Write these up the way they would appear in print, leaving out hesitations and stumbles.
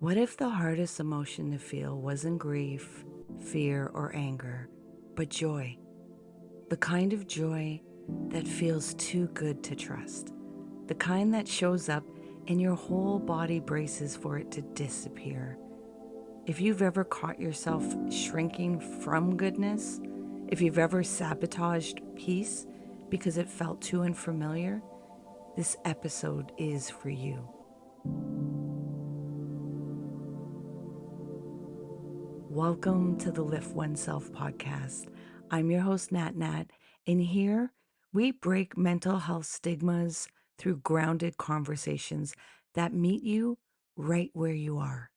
What if the hardest emotion to feel wasn't grief, fear, or anger, but joy? The kind of joy that feels too good to trust. The kind that shows up and your whole body braces for it to disappear. If you've ever caught yourself shrinking from goodness, if you've ever sabotaged peace because it felt too unfamiliar, this episode is for you. Welcome to the LiftOneSelf podcast. I'm your host, Nat Nat, and here we break mental health stigmas through grounded conversations that meet you right where you are.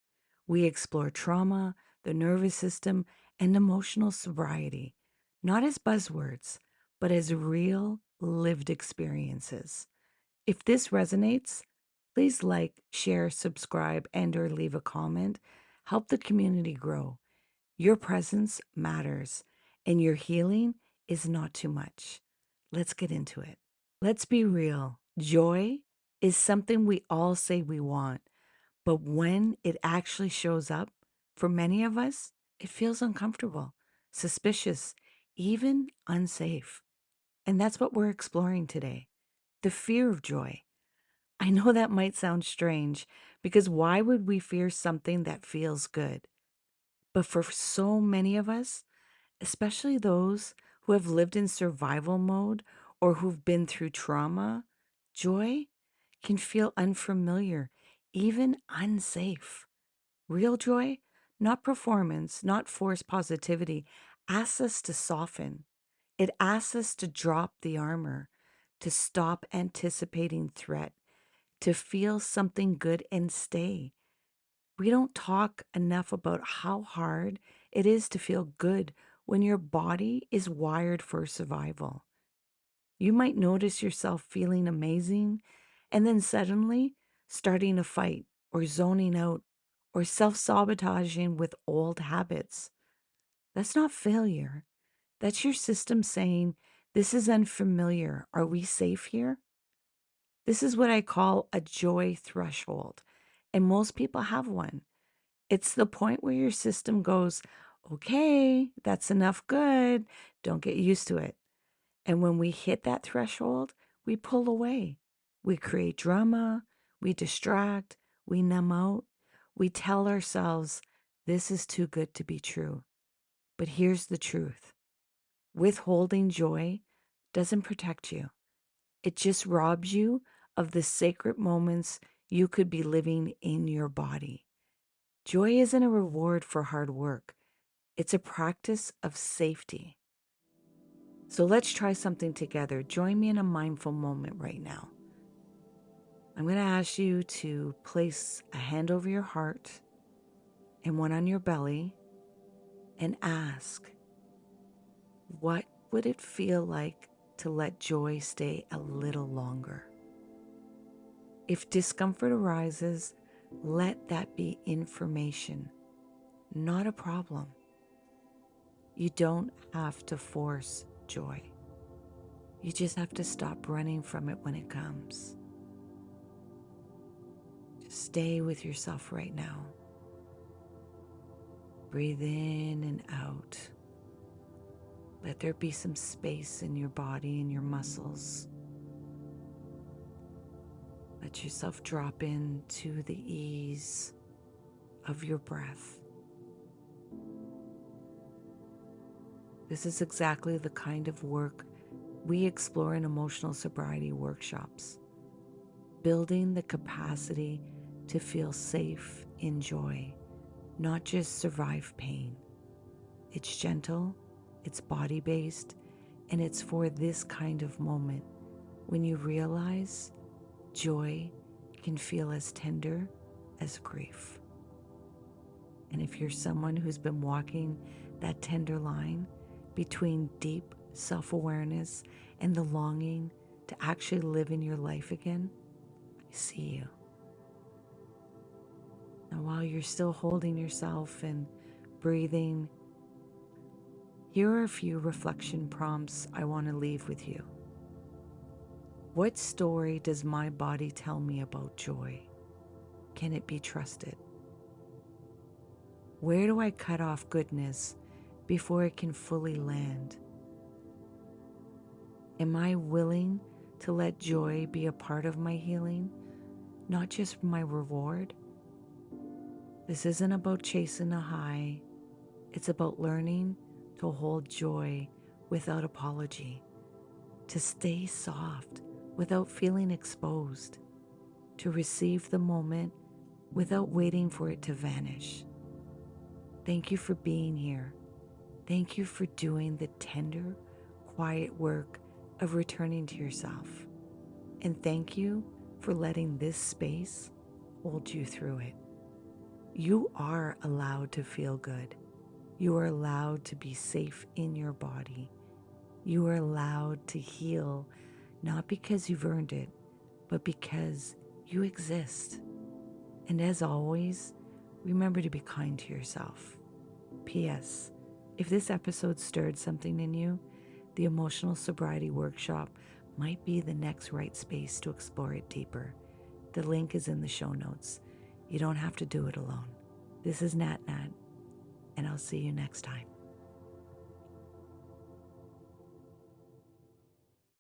We explore trauma, the nervous system, and emotional sobriety, not as buzzwords, but as real lived experiences. If this resonates, please like, share, subscribe, and/or leave a comment. Help the community grow. Your presence matters, and your healing is not too much. Let's get into it. Let's be real. Joy is something we all say we want, but when it actually shows up, for many of us, it feels uncomfortable, suspicious, even unsafe. And that's what we're exploring today, the fear of joy. I know that might sound strange because why would we fear something that feels good? But for so many of us, especially those who have lived in survival mode or who've been through trauma, joy can feel unfamiliar, even unsafe. Real joy, not performance, not forced positivity, asks us to soften. It asks us to drop the armor, to stop anticipating threat, to feel something good and stay. We don't talk enough about how hard it is to feel good when your body is wired for survival. You might notice yourself feeling amazing and then suddenly starting a fight or zoning out or self sabotaging with old habits. That's not failure. That's your system saying, "This is unfamiliar. Are we safe here?" This is what I call a joy threshold, and most people have one. It's the point where your system goes, "Okay, that's enough good. Don't get used to it." And when we hit that threshold, we pull away. We create drama, we distract, we numb out, we tell ourselves, "This is too good to be true." But here's the truth: withholding joy doesn't protect you, it just robs you of the sacred moments you could be living in your body. Joy isn't a reward for hard work. It's a practice of safety. So let's try something together. Join me in a mindful moment right now. I'm going to ask you to place a hand over your heart and one on your belly and ask, what would it feel like to let joy stay a little longer? If discomfort arises, let that be information, not a problem. You don't have to force joy. You just have to stop running from it when it comes. Just stay with yourself right now. Breathe in and out. Let there be some space in your body and your muscles. Let yourself drop into the ease of your breath. This is exactly the kind of work we explore in emotional sobriety workshops. Building the capacity to feel safe in joy, not just survive pain. It's gentle, it's body-based, and it's for this kind of moment when you realize joy can feel as tender as grief. And if you're someone who's been walking that tender line between deep self-awareness and the longing to actually live in your life again, I see you. And while you're still holding yourself and breathing, here are a few reflection prompts I want to leave with you. What story does my body tell me about joy? Can it be trusted? Where do I cut off goodness before it can fully land? Am I willing to let joy be a part of my healing, not just my reward? This isn't about chasing a high. It's about learning to hold joy without apology, to stay soft without feeling exposed, to receive the moment without waiting for it to vanish. Thank you for being here. Thank you for doing the tender, quiet work of returning to yourself. And thank you for letting this space hold you through it. You are allowed to feel good. You are allowed to be safe in your body. You are allowed to heal, not because you've earned it, but because you exist. And as always, remember to be kind to yourself. P.S. If this episode stirred something in you, the Emotional Sobriety Workshop might be the next right space to explore it deeper. The link is in the show notes. You don't have to do it alone. This is Nat, and I'll see you next time.